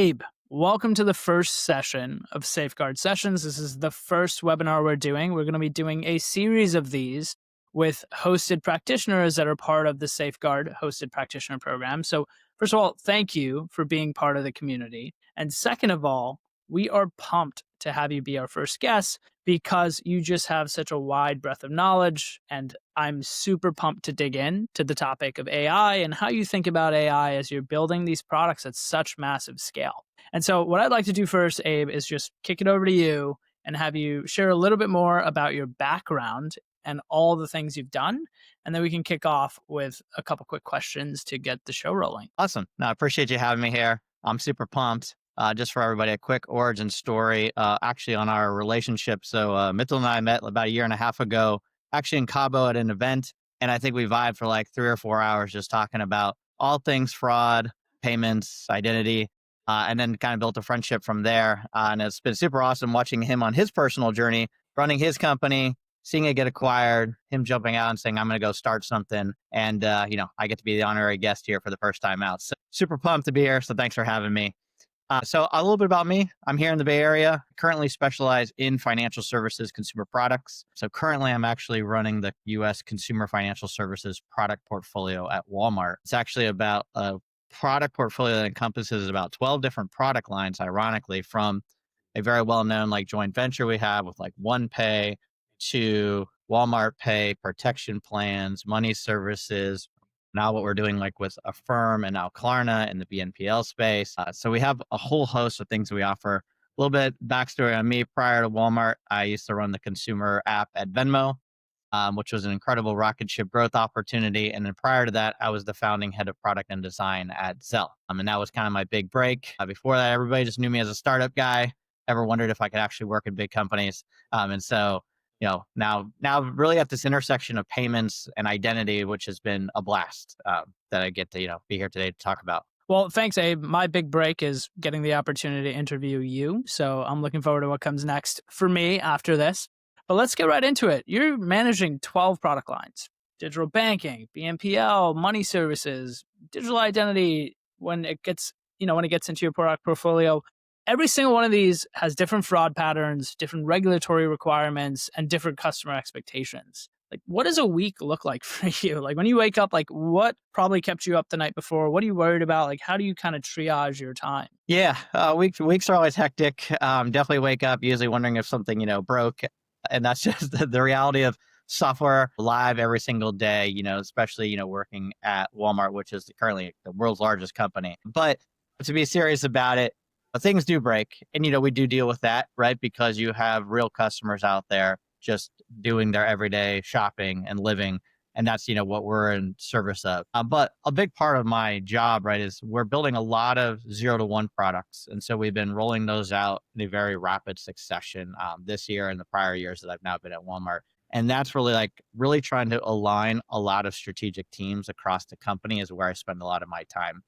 Abe, welcome to the first session of Safeguard Sessions. This is the first webinar we're doing. We're going to be doing a series of these with hosted practitioners that are part of the Safeguard hosted practitioner program. So first of all, thank you for being part of the community. And second of all, we are pumped to have you be our first guest because you just have such a wide breadth of knowledge. And I'm super pumped to dig in to the topic of AI and how you think about AI as you're building these products at such massive scale. And so what I'd like to do first, Abe, is just kick it over to you and have you share a little bit more about your background and all the things you've done. And then we can kick off with a couple quick questions to get the show rolling. Awesome. No, I appreciate you having me here. I'm super pumped. Just for everybody, a quick origin story, actually on our relationship. So Mitul and I met about a year and a half ago, actually in Cabo at an event. And I think we vibed for like 3 or 4 hours just talking about all things fraud, payments, identity, and then kind of built a friendship from there. And it's been super awesome watching him on his personal journey, running his company, seeing it get acquired, him jumping out and saying, I'm going to go start something. And, I get to be the honorary guest here for the first time out. So super pumped to be here. So thanks for having me. So a little bit about me. I'm here in the Bay Area, currently specialize in financial services, consumer products. So currently I'm actually running the US consumer financial services product portfolio at Walmart. It's actually about a product portfolio that encompasses about 12 different product lines, ironically, from a very well-known like joint venture we have with like OnePay to Walmart Pay, protection plans, money services, now what we're doing like with Affirm and now Klarna in the BNPL space. So we have a whole host of things we offer. A little bit backstory on me. Prior to Walmart, I used to run the consumer app at Venmo, which was an incredible rocket ship growth opportunity. And then prior to that, I was the founding head of product and design at Zelle. And that was kind of my big break. Before that, everybody just knew me as a startup guy. Ever wondered if I could actually work in big companies. And so now really at this intersection of payments and identity, which has been a blast that I get to, be here today to talk about. Well, thanks, Abe. My big break is getting the opportunity to interview you. So I'm looking forward to what comes next for me after this. But let's get right into it. You're managing 12 product lines: digital banking, BNPL, money services, digital identity. When it gets into your product portfolio, every single one of these has different fraud patterns, different regulatory requirements, and different customer expectations. Like, what does a week look like for you? Like, when you wake up, like, what probably kept you up the night before? What are you worried about? Like, how do you kind of triage your time? Yeah, weeks are always hectic. Definitely wake up usually wondering if something, broke. And that's just the reality of software live every single day, especially, working at Walmart, which is currently the world's largest company. But to be serious about it, things do break. And, we do deal with that, right? Because you have real customers out there just doing their everyday shopping and living. And that's, what we're in service of. But a big part of my job, right, is we're building a lot of 0 to 1 products. And so we've been rolling those out in a very rapid succession this year and the prior years that I've now been at Walmart. And that's really trying to align a lot of strategic teams across the company is where I spend a lot of my time.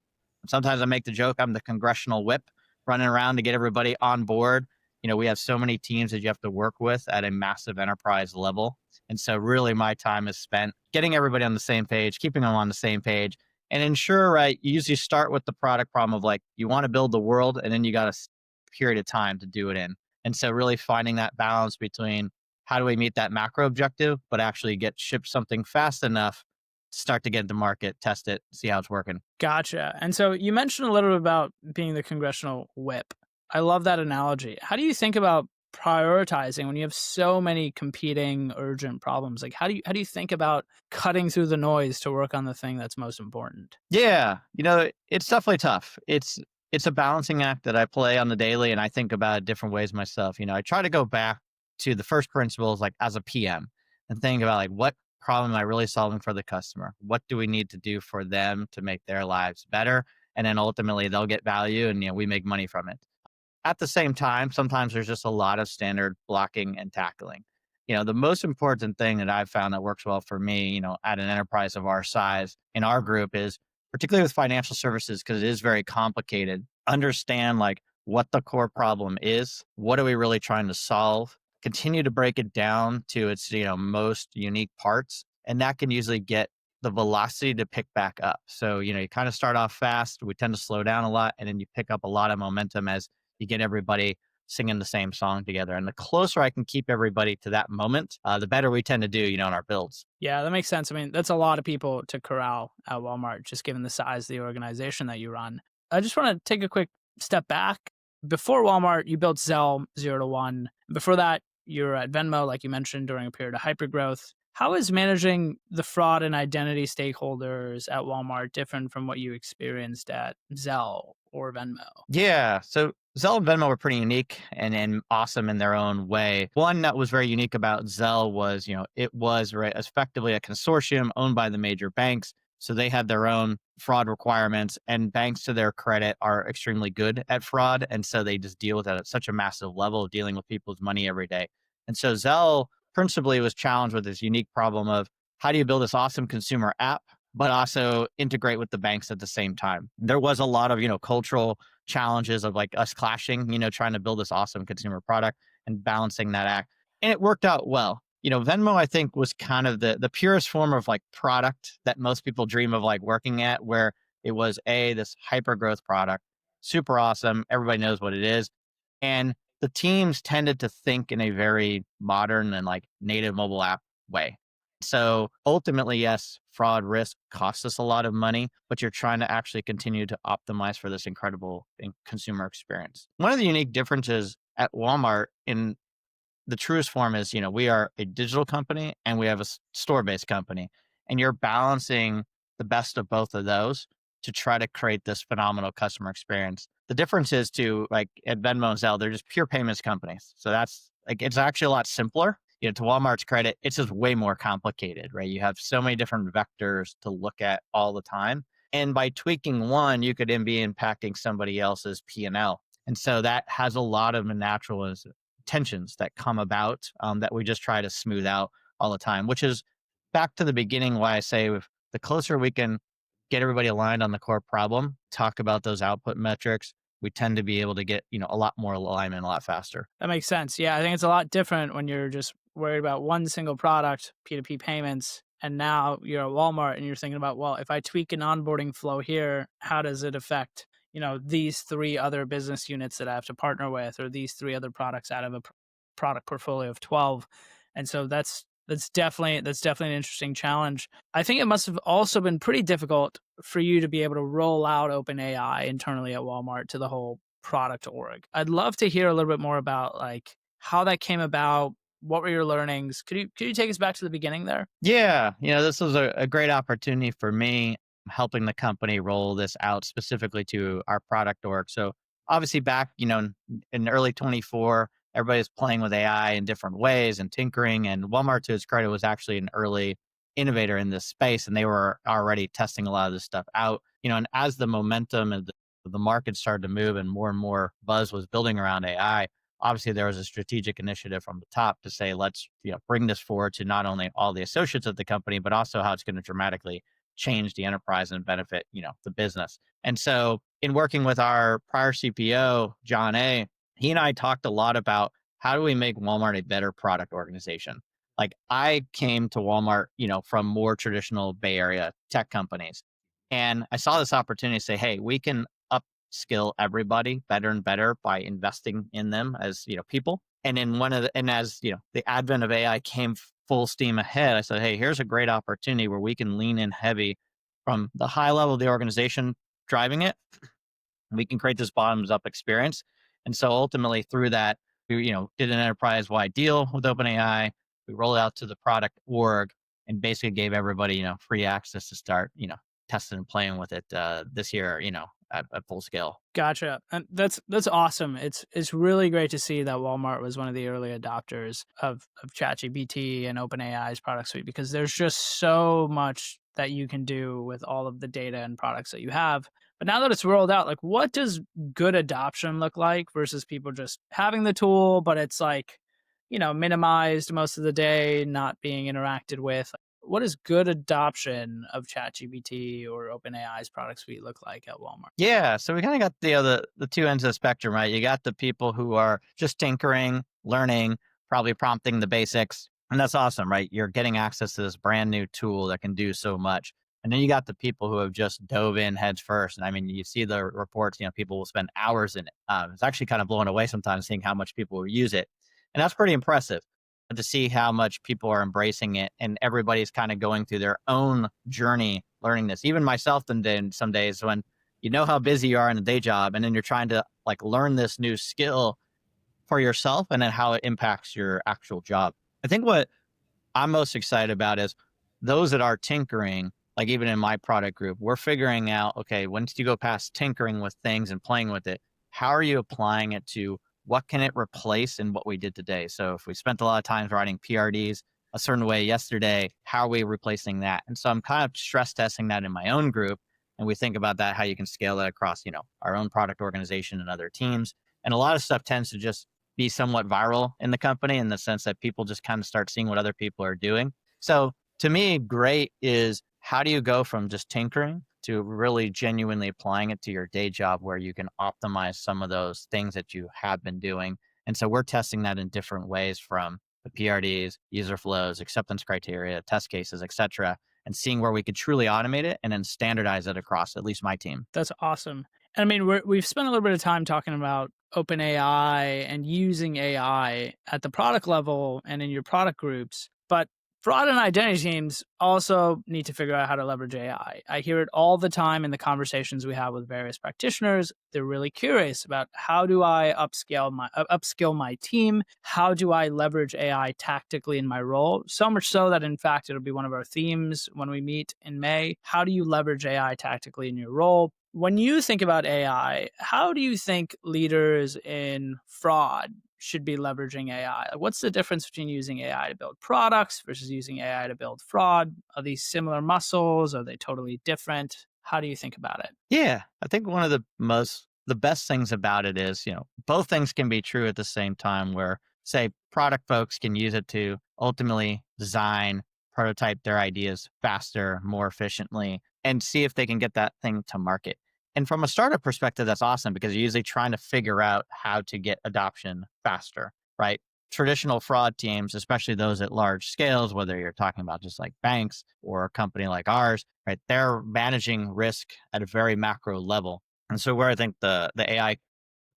Sometimes I make the joke, I'm the congressional whip running around to get everybody on board. We have so many teams that you have to work with at a massive enterprise level. And so really my time is spent getting everybody on the same page, keeping them on the same page, and ensure, right, you usually start with the product problem of like, you want to build the world, and then you got a period of time to do it in. And so really finding that balance between how do we meet that macro objective, but actually ship something fast enough to start to get into market, test it, see how it's working. Gotcha. And so you mentioned a little bit about being the congressional whip. I love that analogy. How do you think about prioritizing when you have so many competing urgent problems? Like, how do you think about cutting through the noise to work on the thing that's most important? Yeah, it's definitely tough. It's a balancing act that I play on the daily, and I think about it different ways myself. I try to go back to the first principles, like as a PM, and think about like, what problem am I really solving for the customer? What do we need to do for them to make their lives better? And then ultimately they'll get value, and we make money from it. At the same time, sometimes there's just a lot of standard blocking and tackling. The most important thing that I've found that works well for me, at an enterprise of our size in our group is, particularly with financial services, because it is very complicated, understand like what the core problem is, what are we really trying to solve, continue to break it down to its, most unique parts. And that can usually get the velocity to pick back up. So, you kind of start off fast. We tend to slow down a lot, and then you pick up a lot of momentum as you get everybody singing the same song together. And the closer I can keep everybody to that moment, the better we tend to do, in our builds. Yeah, that makes sense. I mean, that's a lot of people to corral at Walmart, just given the size of the organization that you run. I just want to take a quick step back. Before Walmart, you built Zelle 0 to 1. Before that, you were at Venmo, like you mentioned, during a period of hypergrowth. How is managing the fraud and identity stakeholders at Walmart different from what you experienced at Zelle or Venmo? Yeah. So Zelle and Venmo were pretty unique and awesome in their own way. One that was very unique about Zelle was, it was right effectively a consortium owned by the major banks. So they had their own fraud requirements, and banks, to their credit, are extremely good at fraud. And so they just deal with it at such a massive level of dealing with people's money every day. And so Zelle principally was challenged with this unique problem of how do you build this awesome consumer app, but also integrate with the banks at the same time. There was a lot of, cultural challenges of like us clashing, trying to build this awesome consumer product and balancing that act. And it worked out well. Venmo, I think, was kind of the purest form of like product that most people dream of like working at, where it was this hyper growth product, super awesome. Everybody knows what it is. And the teams tended to think in a very modern and like native mobile app way. So ultimately, yes, fraud risk costs us a lot of money, but you're trying to actually continue to optimize for this incredible consumer experience. One of the unique differences at Walmart in the truest form is, we are a digital company and we have a store-based company, and you're balancing the best of both of those to try to create this phenomenal customer experience. The difference is, to like at Venmo and Zelle, they're just pure payments companies. So that's like, it's actually a lot simpler. To Walmart's credit, it's just way more complicated, right? You have so many different vectors to look at all the time. And by tweaking one, you could then be impacting somebody else's P&L. And so that has a lot of natural tensions that come about, that we just try to smooth out all the time, which is back to the beginning why I say, if the closer we can get everybody aligned on the core problem, talk about those output metrics, we tend to be able to get, a lot more alignment a lot faster. That makes sense. Yeah, I think it's a lot different when you're just worried about one single product, P2P payments, and now you're at Walmart and you're thinking about, well, if I tweak an onboarding flow here, how does it affect, these three other business units that I have to partner with, or these three other products out of a product portfolio of 12. And so that's definitely an interesting challenge. I think it must have also been pretty difficult for you to be able to roll out OpenAI internally at Walmart to the whole product org. I'd love to hear a little bit more about like how that came about. What were your learnings? Could you take us back to the beginning there? Yeah, this was a great opportunity for me, helping the company roll this out specifically to our product org. So obviously back, in early 24, everybody's playing with AI in different ways and tinkering. And Walmart, to its credit, was actually an early innovator in this space, and they were already testing a lot of this stuff out. And as the momentum and the market started to move and more buzz was building around AI, obviously there was a strategic initiative from the top to say, let's bring this forward to not only all the associates of the company, but also how it's going to dramatically change the enterprise and benefit the business. And so in working with our prior CPO, John A, he and I talked a lot about how do we make Walmart a better product organization. Like, I came to Walmart, from more traditional Bay Area tech companies, and I saw this opportunity to say, hey, we can skill everybody better and better by investing in them as people. And in as the advent of AI came full steam ahead, I said, hey, here's a great opportunity where we can lean in heavy from the high level of the organization driving it. We can create this bottoms up experience. And so ultimately through that, we did an enterprise wide deal with OpenAI. We rolled it out to the product org and basically gave everybody free access to start testing and playing with it this year, at full scale. Gotcha. And that's awesome. It's really great to see that Walmart was one of the early adopters of ChatGPT and OpenAI's product suite, because there's just so much that you can do with all of the data and products that you have. But now that it's rolled out, like, what does good adoption look like versus people just having the tool, but it's like, minimized most of the day, not being interacted with? What does good adoption of ChatGPT or OpenAI's product suite look like at Walmart? Yeah, so we kind of got the two ends of the spectrum, right? You got the people who are just tinkering, learning, probably prompting the basics, And that's awesome, right? You're getting access to this brand new tool that can do so much. And then you got the people who have just dove in heads first. And I mean, you see the reports, people will spend hours in it. It's actually kind of blowing away sometimes seeing how much people use it. And that's pretty impressive to see how much people are embracing it. And everybody's kind of going through their own journey learning this. Even myself, then some days when you know how busy you are in a day job and then you're trying to like learn this new skill for yourself and then how it impacts your actual job. I think what I'm most excited about is those that are tinkering, like even in my product group, we're figuring out, okay, once you go past tinkering with things and playing with it, how are you applying it to what can it replace in what we did today? So if we spent a lot of time writing PRDs a certain way yesterday, how are we replacing that? And so I'm kind of stress testing that in my own group. And we think about that, how you can scale that across, our own product organization and other teams. And a lot of stuff tends to just be somewhat viral in the company in the sense that people just kind of start seeing what other people are doing. So to me, great is how do you go from just tinkering to really genuinely applying it to your day job where you can optimize some of those things that you have been doing. And so we're testing that in different ways from the PRDs, user flows, acceptance criteria, test cases, et cetera, and seeing where we could truly automate it and then standardize it across at least my team. That's awesome. And I mean, we've spent a little bit of time talking about open AI and using AI at the product level and in your product groups, but fraud and identity teams also need to figure out how to leverage AI. I hear it all the time in the conversations we have with various practitioners. They're really curious about how do I upskill my team? How do I leverage AI tactically in my role? So much so that in fact it'll be one of our themes when we meet in May. How do you leverage AI tactically in your role? When you think about AI, how do you think leaders in fraud should be leveraging AI? Like, what's the difference between using AI to build products versus using AI to build fraud? Are these similar muscles? Are they totally different? How do you think about it? Yeah, I think one of the best things about it is, both things can be true at the same time where say product folks can use it to ultimately design, prototype their ideas faster, more efficiently, and see if they can get that thing to market. And from a startup perspective, that's awesome because you're usually trying to figure out how to get adoption faster, right? Traditional fraud teams, especially those at large scales, whether you're talking about just like banks or a company like ours, right? They're managing risk at a very macro level. And so where I think the AI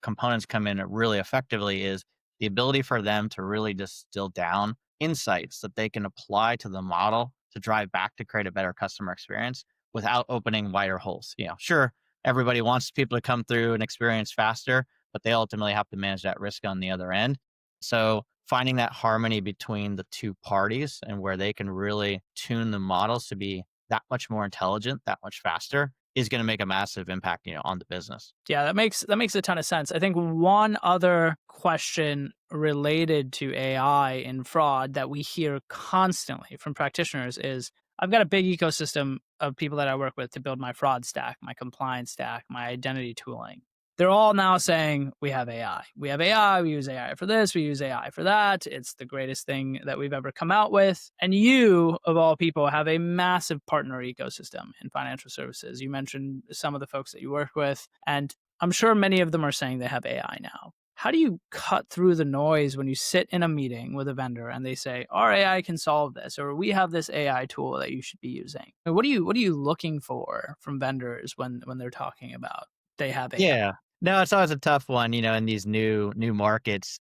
components come in really effectively is the ability for them to really distill down insights that they can apply to the model to drive back to create a better customer experience without opening wider holes. Sure, everybody wants people to come through and experience faster, but they ultimately have to manage that risk on the other end. So finding that harmony between the two parties and where they can really tune the models to be that much more intelligent, that much faster is going to make a massive impact, on the business. Yeah, that makes a ton of sense. I think one other question related to AI in fraud that we hear constantly from practitioners is I've got a big ecosystem of people that I work with to build my fraud stack, my compliance stack, my identity tooling. They're all now saying we have AI. We have AI, we use AI for this, we use AI for that. It's the greatest thing that we've ever come out with. And you, of all people, have a massive partner ecosystem in financial services. You mentioned some of the folks that you work with, and I'm sure many of them are saying they have AI now. How do you cut through the noise when you sit in a meeting with a vendor and they say, our AI can solve this, or we have this AI tool that you should be using? What are you looking for from vendors when they're talking about they have AI? Yeah. No, it's always a tough one, in these new markets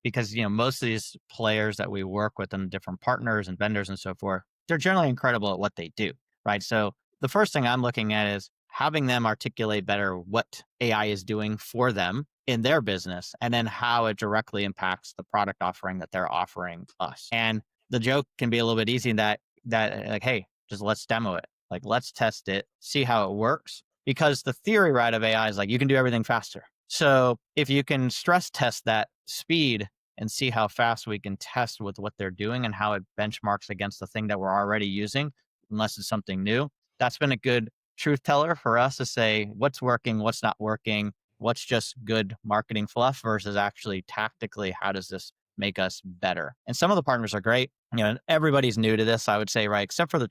because, most of these players that we work with and different partners and vendors and so forth, they're generally incredible at what they do, right? So the first thing I'm looking at is having them articulate better what AI is doing for them in their business and then how it directly impacts the product offering that they're offering us. And the joke can be a little bit easy in that like, hey, just let's demo it. Like let's test it, see how it works because the theory right of AI is like you can do everything faster. So if you can stress test that speed and see how fast we can test with what they're doing and how it benchmarks against the thing that we're already using, unless it's something new, that's been a good truth teller for us to say what's working, what's not working, what's just good marketing fluff versus actually tactically, how does this make us better? And some of the partners are great. Everybody's new to this, I would say, right? Except for the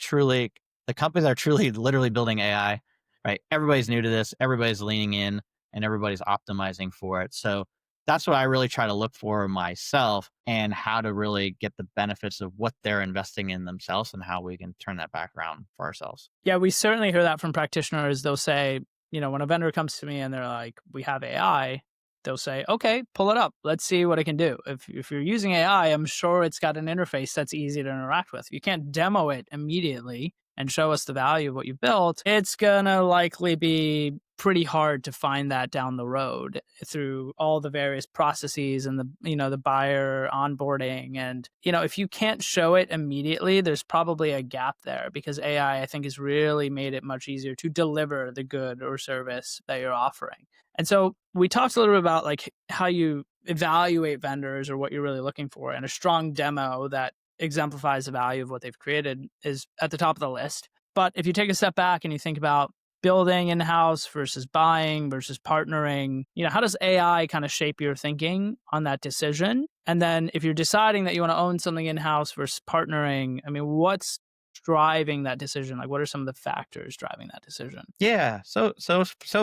companies that are truly literally building AI, right? Everybody's new to this, everybody's leaning in and everybody's optimizing for it. So That's what I really try to look for myself, and how to really get the benefits of what they're investing in themselves and how we can turn that back around for ourselves. Yeah, we certainly hear that from practitioners. They'll say, when a vendor comes to me and they're like, "We have AI," they'll say, "Okay, pull it up. Let's see what it can do." If you're using AI, I'm sure it's got an interface that's easy to interact with. You can't demo it immediately and show us the value of what you built. It's gonna likely be pretty hard to find that down the road through all the various processes and the buyer onboarding. And if you can't show it immediately, there's probably a gap there, because AI, I think, has really made it much easier to deliver the good or service that you're offering. And so we talked a little bit about like how you evaluate vendors or what you're really looking for, and a strong demo that exemplifies the value of what they've created is at the top of the list. But if you take a step back and you think about building in-house versus buying versus partnering, how does AI kind of shape your thinking on that decision? And then if you're deciding that you want to own something in-house versus partnering, I mean, what's driving that decision? Like, what are some of the factors driving that decision? Yeah. So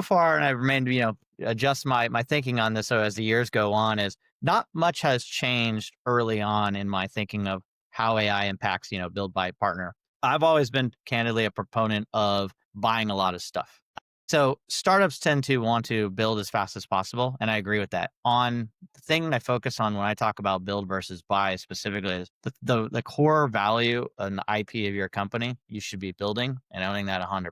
far, and I've remained, adjust my thinking on this. So as the years go on, is not much has changed early on in my thinking of how AI impacts, build, buy, partner. I've always been candidly a proponent of buying a lot of stuff. So startups tend to want to build as fast as possible, and I agree with that. On the thing that I focus on when I talk about build versus buy specifically is the core value and the IP of your company. You should be building and owning that 100%,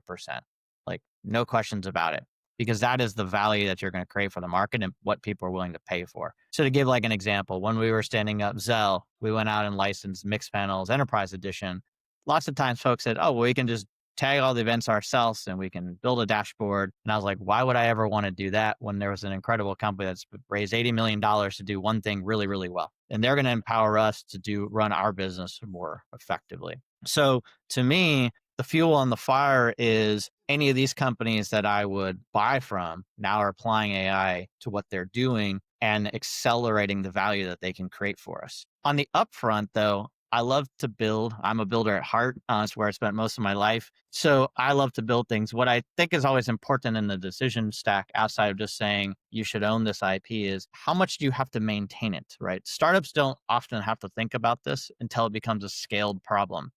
like no questions about it, because that is the value that you're going to create for the market and what people are willing to pay for. So to give like an example, when we were standing up Zelle, we went out and licensed Mixed Panels Enterprise Edition. Lots of times folks said, oh, well, we can just tag all the events ourselves and we can build a dashboard. And I was like, why would I ever want to do that when there was an incredible company that's raised $80 million to do one thing really, really well? And they're going to empower us to run our business more effectively. So to me, the fuel on the fire is any of these companies that I would buy from now are applying AI to what they're doing and accelerating the value that they can create for us. On the upfront, though, I love to build. I'm a builder at heart. It's where I spent most of my life. So I love to build things. What I think is always important in the decision stack, outside of just saying you should own this IP, is how much do you have to maintain it, right? Startups don't often have to think about this until it becomes a scaled problem.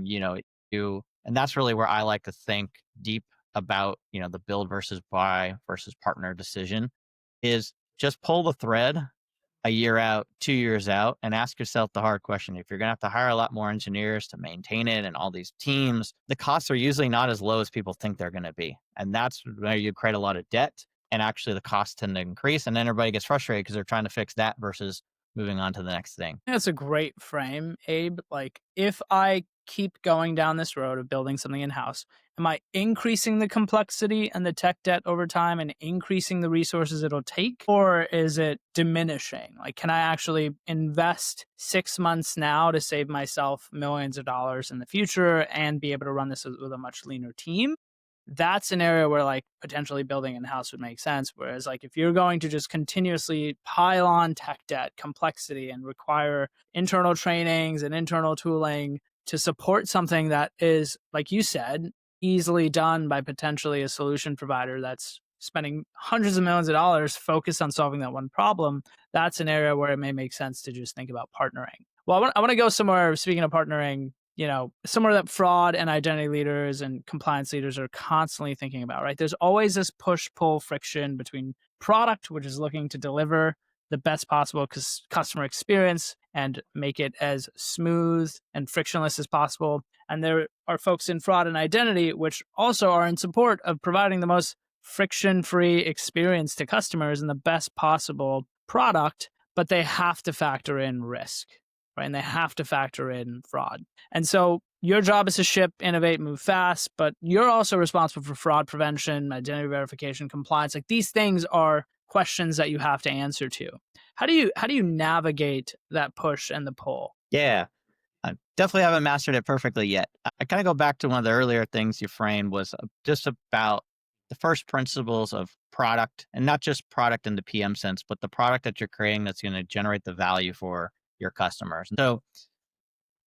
You know, and that's really where I like to think deep about, the build versus buy versus partner decision is just pull the thread a year out, 2 years out, and ask yourself the hard question. If you're going to have to hire a lot more engineers to maintain it and all these teams, the costs are usually not as low as people think they're going to be. And that's where you create a lot of debt, and actually the costs tend to increase. And then everybody gets frustrated because they're trying to fix that versus moving on to the next thing. That's a great frame, Abe. Like, if I keep going down this road of building something in house, am I increasing the complexity and the tech debt over time and increasing the resources it'll take? Or is it diminishing? Like, can I actually invest 6 months now to save myself millions of dollars in the future and be able to run this with a much leaner team? That's an area where like potentially building in house would make sense. Whereas like if you're going to just continuously pile on tech debt, complexity, and require internal trainings and internal tooling to support something that is, like you said, easily done by potentially a solution provider that's spending hundreds of millions of dollars focused on solving that one problem, that's an area where it may make sense to just think about partnering. Well, I want to go somewhere, speaking of partnering, somewhere that fraud and identity leaders and compliance leaders are constantly thinking about, right? There's always this push-pull friction between product, which is looking to deliver the best possible customer experience and make it as smooth and frictionless as possible. And there are folks in fraud and identity, which also are in support of providing the most friction-free experience to customers and the best possible product, but they have to factor in risk, right? And they have to factor in fraud. And so your job is to ship, innovate, move fast, but you're also responsible for fraud prevention, identity verification, compliance. Like, these things are questions that you have to answer to. How do you navigate that push and the pull? Yeah. I definitely haven't mastered it perfectly yet. I kind of go back to one of the earlier things you framed was just about the first principles of product, and not just product in the PM sense, but the product that you're creating that's going to generate the value for your customers. And so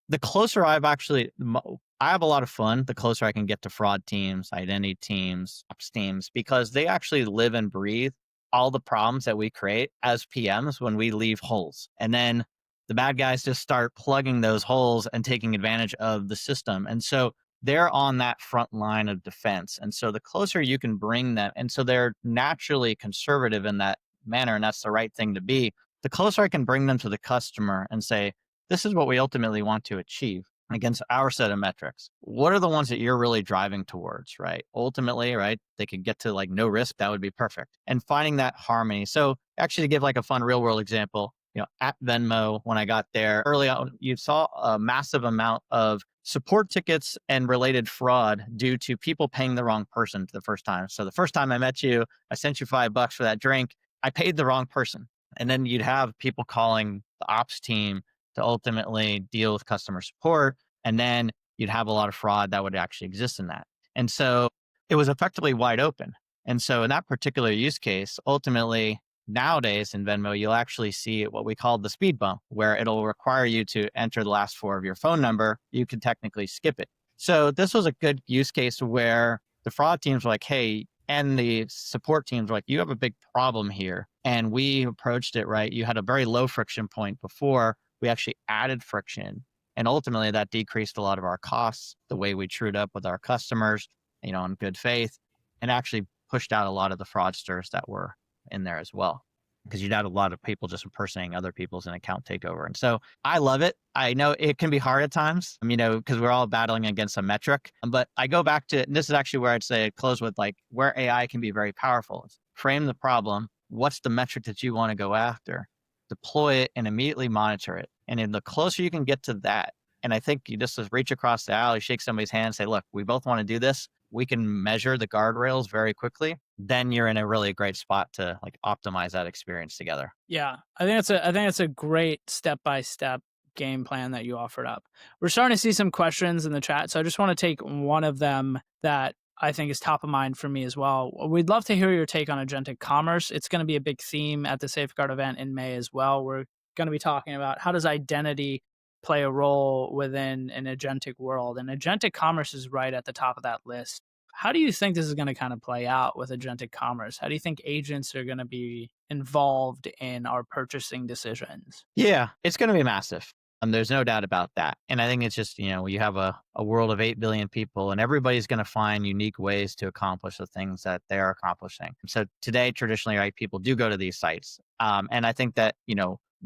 the closer I have a lot of fun the closer I can get to fraud teams, identity teams, ops teams, because they actually live and breathe all the problems that we create as PMs when we leave holes. And then the bad guys just start plugging those holes and taking advantage of the system. And so they're on that front line of defense. And so the closer you can bring them, and so they're naturally conservative in that manner, and that's the right thing to be. The closer I can bring them to the customer and say, this is what we ultimately want to achieve against our set of metrics. What are the ones that you're really driving towards, right? Ultimately, right? They could get to like no risk. That would be perfect. And finding that harmony. So actually to give like a fun real world example, at Venmo, when I got there early on, you saw a massive amount of support tickets and related fraud due to people paying the wrong person the first time. So the first time I met you, I sent you $5 for that drink. I paid the wrong person. And then you'd have people calling the ops team to ultimately deal with customer support. And then you'd have a lot of fraud that would actually exist in that. And so it was effectively wide open. And so in that particular use case, ultimately, nowadays in Venmo, you'll actually see what we call the speed bump, where it'll require you to enter the last four of your phone number. You can technically skip it. So this was a good use case where the fraud teams were like, hey, and the support teams were like, you have a big problem here. And we approached it right. You had a very low friction point before. We actually added friction. And ultimately, that decreased a lot of our costs, the way we trued up with our customers, in good faith, and actually pushed out a lot of the fraudsters that were in there as well. Because you'd had a lot of people just impersonating other people's an account takeover. And so I love it. I know it can be hard at times, because we're all battling against a metric. But I go back to, and this is actually where I'd say close with like where AI can be very powerful. It's frame the problem. What's the metric that you want to go after? Deploy it and immediately monitor it. And then the closer you can get to that, and I think you just reach across the aisle, you shake somebody's hand, say, look, we both want to do this. We can measure the guardrails very quickly. Then you're in a really great spot to like optimize that experience together. Yeah, I think it's a great step-by-step game plan that you offered up. We're starting to see some questions in the chat, so I just want to take one of them that I think is top of mind for me as well. We'd love to hear your take on agentic commerce. It's going to be a big theme at the Safeguard event in May as well. We're going to be talking about how does identity play a role within an agentic world, and agentic commerce is right at the top of that list. How do you think this is going to kind of play out with agentic commerce? How do you think agents are going to be involved in our purchasing decisions? Yeah, it's going to be massive. There's no doubt about that. And I think it's just, you have a world of 8 billion people and everybody's going to find unique ways to accomplish the things that they are accomplishing. So today, traditionally, right, people do go to these sites. And I think that,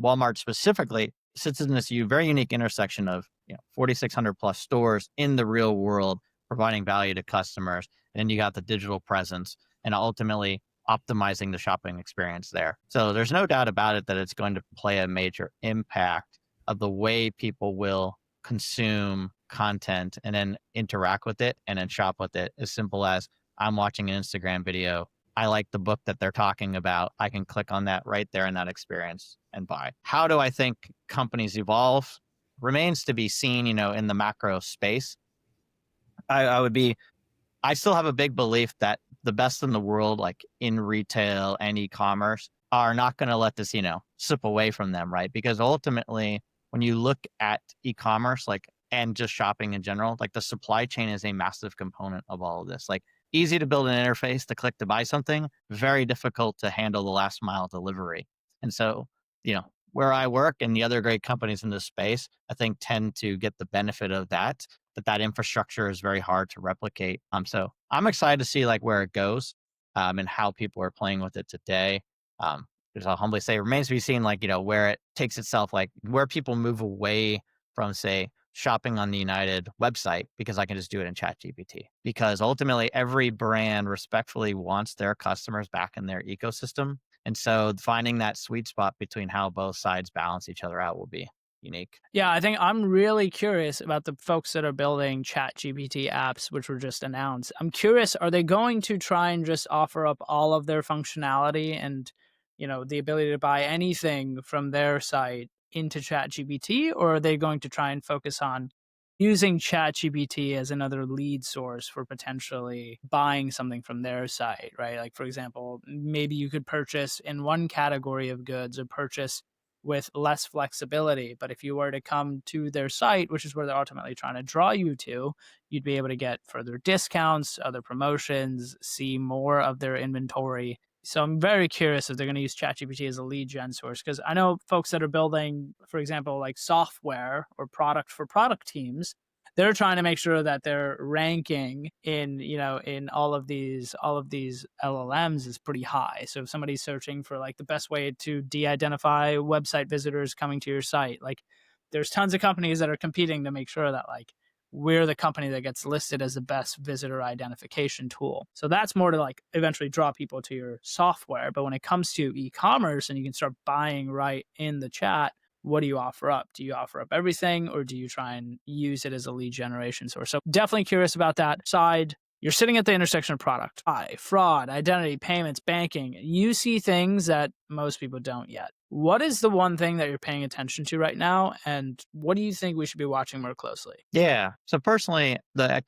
Walmart specifically sits in this very unique intersection of, 4,600 plus stores in the real world, providing value to customers. And then you got the digital presence and ultimately optimizing the shopping experience there. So there's no doubt about it that it's going to play a major impact of the way people will consume content and then interact with it and then shop with it. As simple as I'm watching an Instagram video. I like the book that they're talking about. I can click on that right there in that experience and buy. How do I think companies evolve? Remains to be seen, in the macro space. I still have a big belief that the best in the world, like in retail and e-commerce, are not going to let this, slip away from them, right? Because ultimately, when you look at e-commerce, like, and just shopping in general, like the supply chain is a massive component of all of this. Like easy to build an interface to click to buy something, very difficult to handle the last mile delivery. And so, where I work and the other great companies in this space, I think tend to get the benefit of that, but that infrastructure is very hard to replicate. So I'm excited to see like where it goes, and how people are playing with it today. As I'll humbly say, it remains to be seen, like, where it takes itself, like where people move away from, say, shopping on the United website because I can just do it in ChatGPT. Because ultimately, every brand respectfully wants their customers back in their ecosystem. And so finding that sweet spot between how both sides balance each other out will be unique. Yeah, I think I'm really curious about the folks that are building ChatGPT apps, which were just announced. I'm curious, are they going to try and just offer up all of their functionality and, the ability to buy anything from their site into ChatGPT, or are they going to try and focus on using ChatGPT as another lead source for potentially buying something from their site, right? Like, for example, maybe you could purchase in one category of goods or purchase with less flexibility. But if you were to come to their site, which is where they're ultimately trying to draw you to, you'd be able to get further discounts, other promotions, see more of their inventory So I'm very curious if they're going to use ChatGPT as a lead gen source, because I know folks that are building, for example, like software or product for product teams, they're trying to make sure that their ranking in, in all of these LLMs is pretty high. So if somebody's searching for like the best way to de-identify website visitors coming to your site, like there's tons of companies that are competing to make sure that like we're the company that gets listed as the best visitor identification tool. So that's more to like eventually draw people to your software. But when it comes to e-commerce and you can start buying right in the chat, what do you offer up? Do you offer up everything, or do you try and use it as a lead generation source? So definitely curious about that side. You're sitting at the intersection of product, fraud, identity, payments, banking. You see things that most people don't yet. What is the one thing that you're paying attention to right now? And what do you think we should be watching more closely? Yeah. So personally, the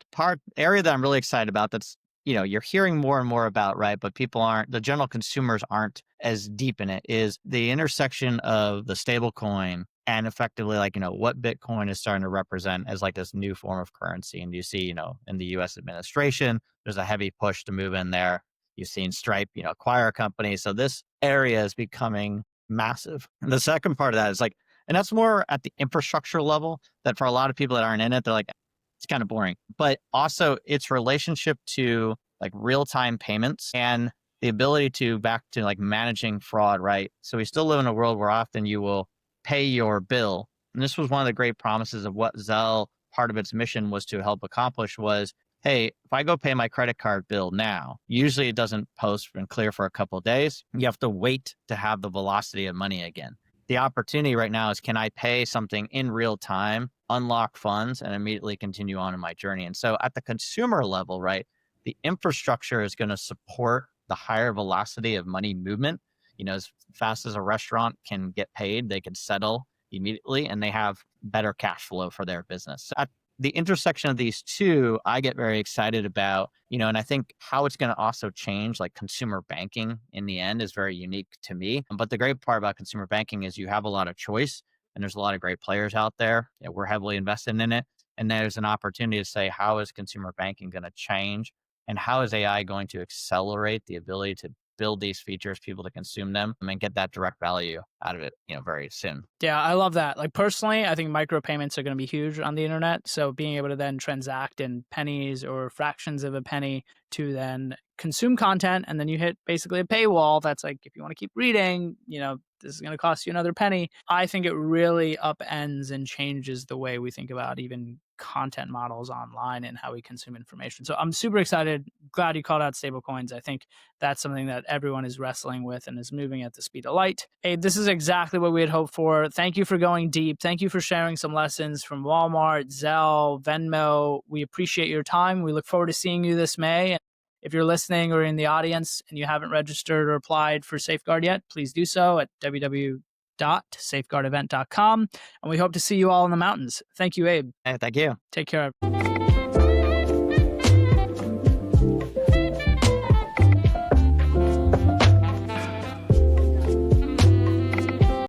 area that I'm really excited about that's, you're hearing more and more about, right? But the general consumers aren't as deep in it, is the intersection of the stable coin and effectively like, what Bitcoin is starting to represent as like this new form of currency. And you see, in the US administration, there's a heavy push to move in there. You've seen Stripe, acquire companies. So this area is becoming massive. And the second part of that is like, and that's more at the infrastructure level, that for a lot of people that aren't in it, they're like, it's kind of boring. But also its relationship to like real-time payments and the ability to back to like managing fraud, right? So we still live in a world where often you will pay your bill. And this was one of the great promises of what Zelle, part of its mission was to help accomplish was, hey, if I go pay my credit card bill now, usually it doesn't post and clear for a couple of days. You have to wait to have the velocity of money again. The opportunity right now is, can I pay something in real time, unlock funds, and immediately continue on in my journey? And so at the consumer level, right, the infrastructure is going to support the higher velocity of money movement. As fast as a restaurant can get paid, they can settle immediately and they have better cash flow for their business. At the intersection of these two, I get very excited about, and I think how it's going to also change like consumer banking in the end is very unique to me. But the great part about consumer banking is you have a lot of choice and there's a lot of great players out there. We're heavily invested in it. And there's an opportunity to say, how is consumer banking going to change? And how is AI going to accelerate the ability to build these features, people to consume them, and get that direct value out of it, very soon. Yeah, I love that. Like personally, I think micropayments are going to be huge on the internet. So being able to then transact in pennies or fractions of a penny to then consume content, and then you hit basically a paywall that's like, if you want to keep reading, this is going to cost you another penny. I think it really upends and changes the way we think about even content models online and how we consume information. So I'm super excited. Glad you called out stablecoins. I think that's something that everyone is wrestling with and is moving at the speed of light. Hey, this is exactly what we had hoped for. Thank you for going deep. Thank you for sharing some lessons from Walmart, Zelle, Venmo. We appreciate your time. We look forward to seeing you this May. If you're listening or in the audience and you haven't registered or applied for Safeguard yet, please do so at www.safeguardevent.com. And we hope to see you all in the mountains. Thank you, Abe. Hey, thank you. Take care.